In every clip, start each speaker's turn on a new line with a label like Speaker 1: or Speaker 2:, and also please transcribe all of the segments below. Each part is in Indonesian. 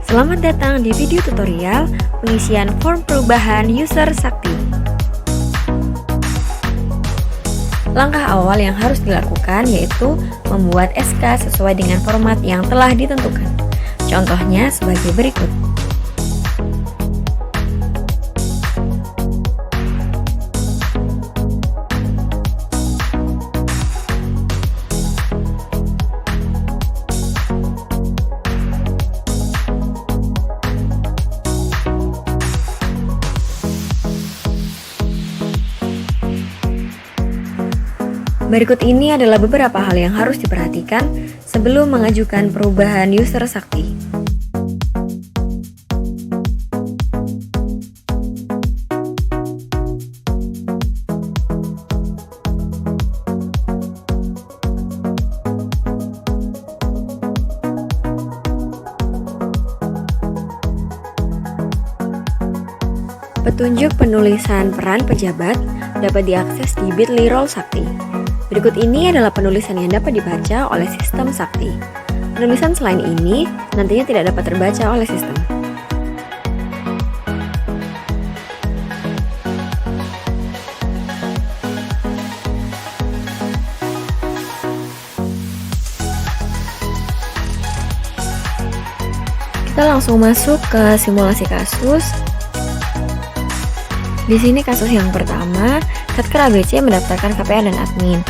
Speaker 1: Selamat datang di video tutorial pengisian form perubahan user Sakti. Langkah awal yang harus dilakukan yaitu membuat SK sesuai dengan format yang telah ditentukan. Contohnya sebagai berikut. Berikut ini adalah beberapa hal yang harus diperhatikan sebelum mengajukan perubahan user Sakti. Petunjuk penulisan peran pejabat dapat diakses di Bitly Role Sakti. Berikut ini adalah penulisan yang dapat dibaca oleh sistem Sakti. Penulisan selain ini nantinya tidak dapat terbaca oleh sistem. Kita langsung masuk ke simulasi kasus. Di sini kasus yang pertama, Satker ABC mendaftarkan KPA dan admin.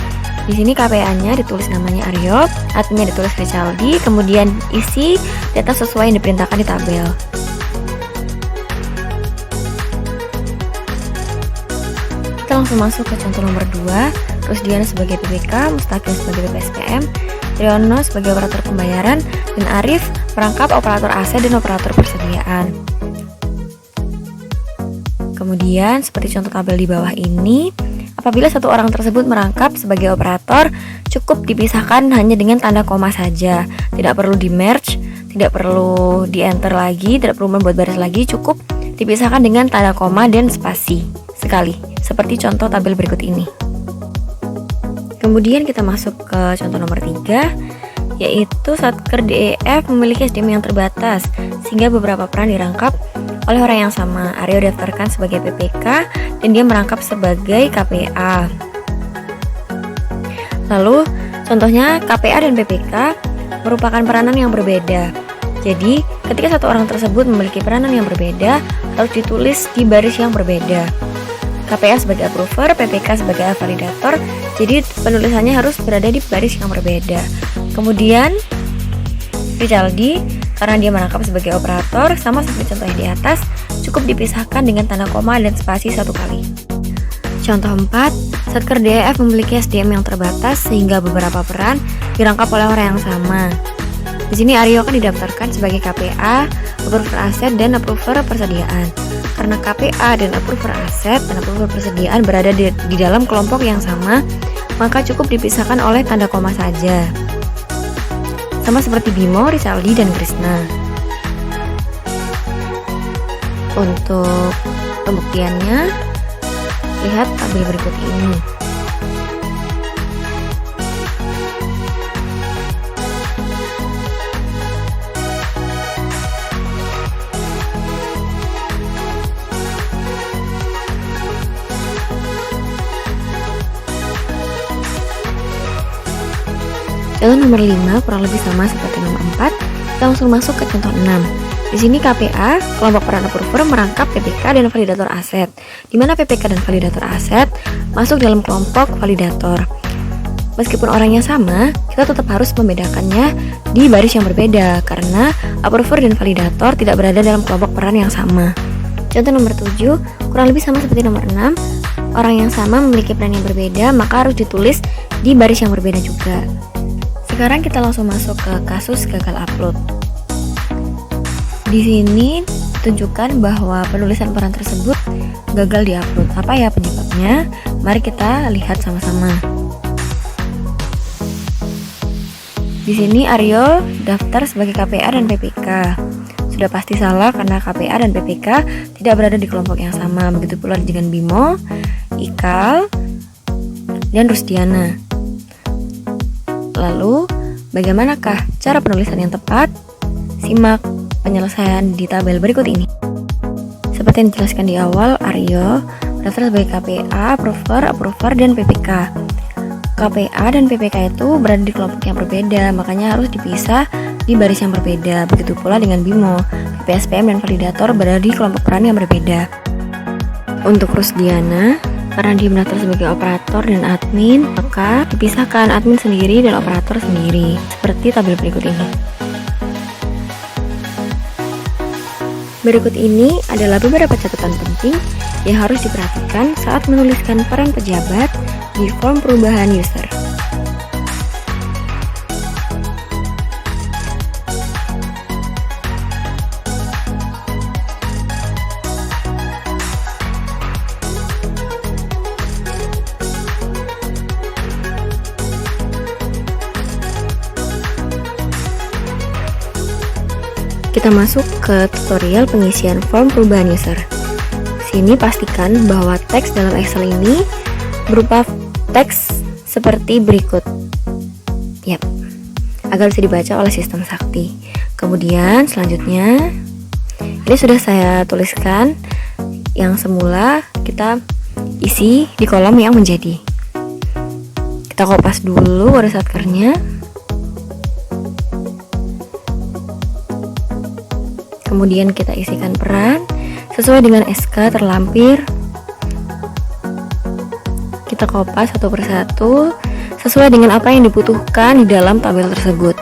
Speaker 1: Di sini KPA-nya ditulis namanya Aryo, adminnya ditulis Richaldi, kemudian isi data sesuai yang diperintahkan di tabel. Kita langsung masuk ke contoh nomor 2, Rusdiana sebagai PPK, Mustaqim sebagai PPSPM, Triyono sebagai operator pembayaran, dan Arif merangkap operator aset dan operator persediaan. Kemudian, seperti contoh tabel di bawah ini, apabila satu orang tersebut merangkap sebagai operator, cukup dipisahkan hanya dengan tanda koma saja. Tidak perlu di merge, tidak perlu di enter lagi, tidak perlu membuat baris lagi, cukup dipisahkan dengan tanda koma dan spasi sekali, seperti contoh tabel berikut ini. Kemudian kita masuk ke contoh nomor 3, yaitu Satker DEF memiliki SDM yang terbatas, sehingga beberapa peran dirangkap oleh orang yang sama. Aryo daftarkan sebagai PPK dan dia merangkap sebagai KPA. Lalu contohnya KPA dan PPK merupakan peranan yang berbeda. Jadi ketika satu orang tersebut memiliki peranan yang berbeda, harus ditulis di baris yang berbeda. KPA sebagai approver, PPK sebagai validator. Jadi penulisannya harus berada di baris yang berbeda. Kemudian Richaldi, karena dia merangkap sebagai operator, sama seperti contoh yang di atas, cukup dipisahkan dengan tanda koma dan spasi satu kali. Contoh 4, Satker DEF memiliki SDM yang terbatas sehingga beberapa peran dirangkap oleh orang yang sama. Di sini Aryo akan didaftarkan sebagai KPA, approver aset, dan approver persediaan. Karena KPA dan approver aset dan approver persediaan berada di dalam kelompok yang sama, maka cukup dipisahkan oleh tanda koma saja. Sama seperti Bimo, Richaldi, dan Krisna. Untuk pembuktiannya, lihat tabel berikut ini. Lalu nomor 5 kurang lebih sama seperti nomor 4. Kita langsung masuk ke contoh 6. Di sini KPA, kelompok peran approver merangkap PPK dan validator aset. Di mana PPK dan validator aset masuk dalam kelompok validator. Meskipun orangnya sama, kita tetap harus membedakannya di baris yang berbeda karena approver dan validator tidak berada dalam kelompok peran yang sama. Contoh nomor 7 kurang lebih sama seperti nomor 6. Orang yang sama memiliki peran yang berbeda, maka harus ditulis di baris yang berbeda juga. Sekarang kita langsung masuk ke kasus gagal upload. Di sini ditunjukkan bahwa penulisan peran tersebut gagal diupload. Apa ya penyebabnya? Mari kita lihat sama-sama. Di sini Aryo daftar sebagai KPA dan PPK. Sudah pasti salah karena KPA dan PPK tidak berada di kelompok yang sama. Begitu pula dengan Bimo, Ikal, dan Rusdiana. Lalu, bagaimanakah cara penulisan yang tepat? Simak penyelesaian di tabel berikut ini. Seperti yang dijelaskan di awal, Aryo mendaftar sebagai KPA, approver, dan PPK. KPA dan PPK itu berada di kelompok yang berbeda, makanya harus dipisah di baris yang berbeda. Begitu pula dengan BIMO, PPSPM dan validator berada di kelompok peran yang berbeda. Untuk Rusdiana, karena dia mendaftar sebagai operator dan admin, maka dipisahkan admin sendiri dan operator sendiri, seperti tabel berikut ini. Berikut ini adalah beberapa catatan penting yang harus diperhatikan saat menuliskan peran pejabat di form perubahan user. Kita masuk ke tutorial pengisian form perubahan user. Sini pastikan bahwa teks dalam Excel ini berupa teks seperti berikut. Yap, agar bisa dibaca oleh sistem Sakti. Kemudian selanjutnya, ini sudah saya tuliskan yang semula kita isi di kolom yang menjadi. Kita kopas dulu word satkernya. Kemudian kita isikan peran sesuai dengan SK terlampir. Kita kopas satu persatu sesuai dengan apa yang dibutuhkan di dalam tabel tersebut.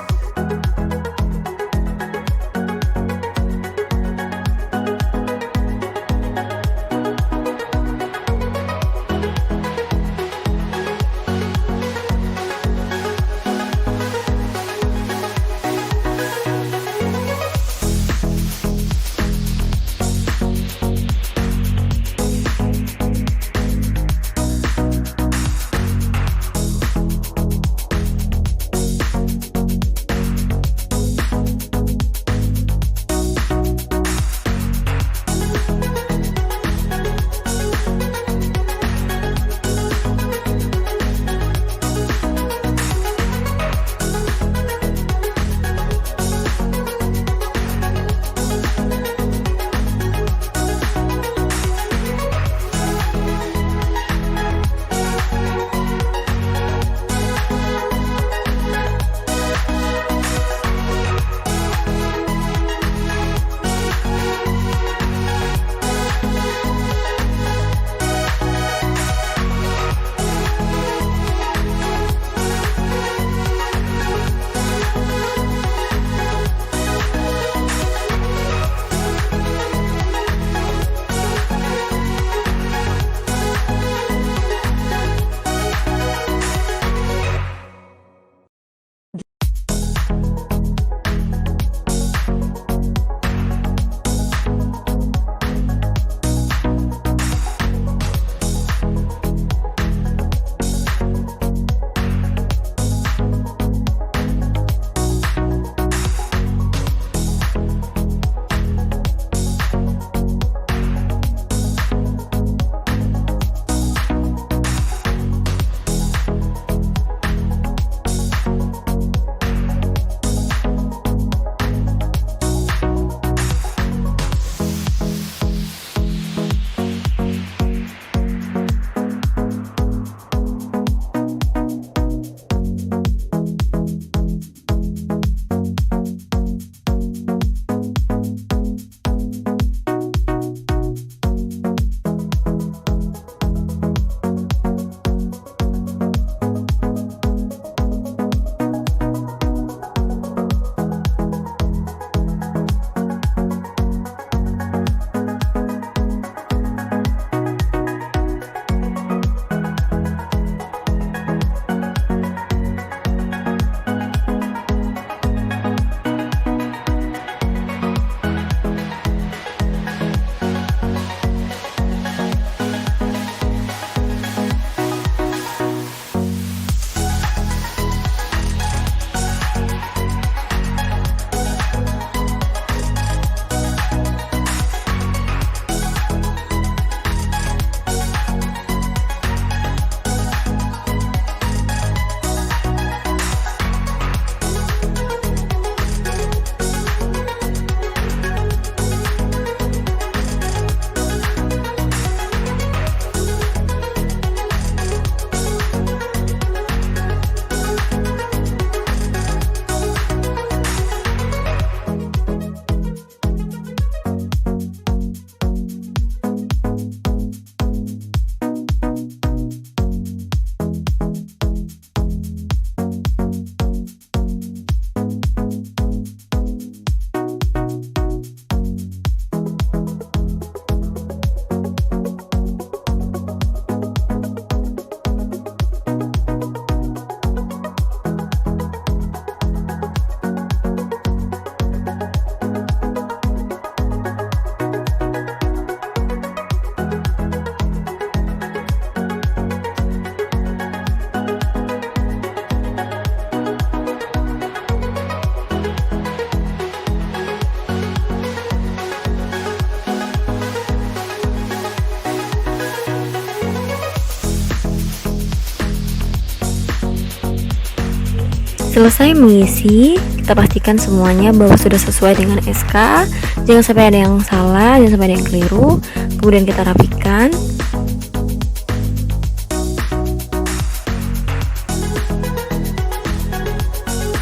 Speaker 1: Selesai mengisi, kita pastikan semuanya bahwa sudah sesuai dengan SK. Jangan sampai ada yang salah, jangan sampai ada yang keliru. Kemudian kita rapikan.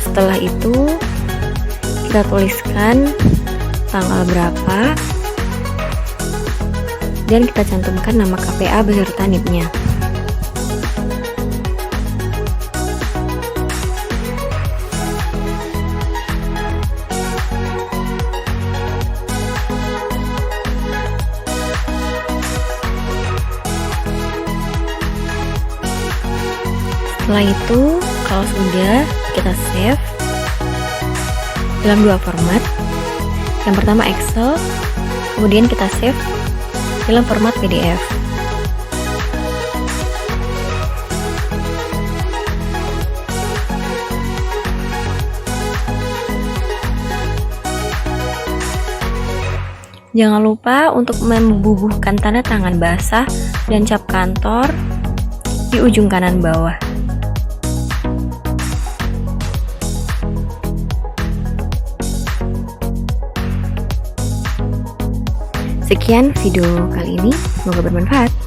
Speaker 1: Setelah itu, kita tuliskan tanggal berapa dan kita cantumkan nama KPA beserta NIP-nya. Setelah itu, kalau sudah, kita save dalam dua format. Yang pertama Excel, kemudian kita save dalam format PDF. Jangan lupa untuk membubuhkan tanda tangan basah dan cap kantor di ujung kanan bawah. Sekian video kali ini, semoga bermanfaat.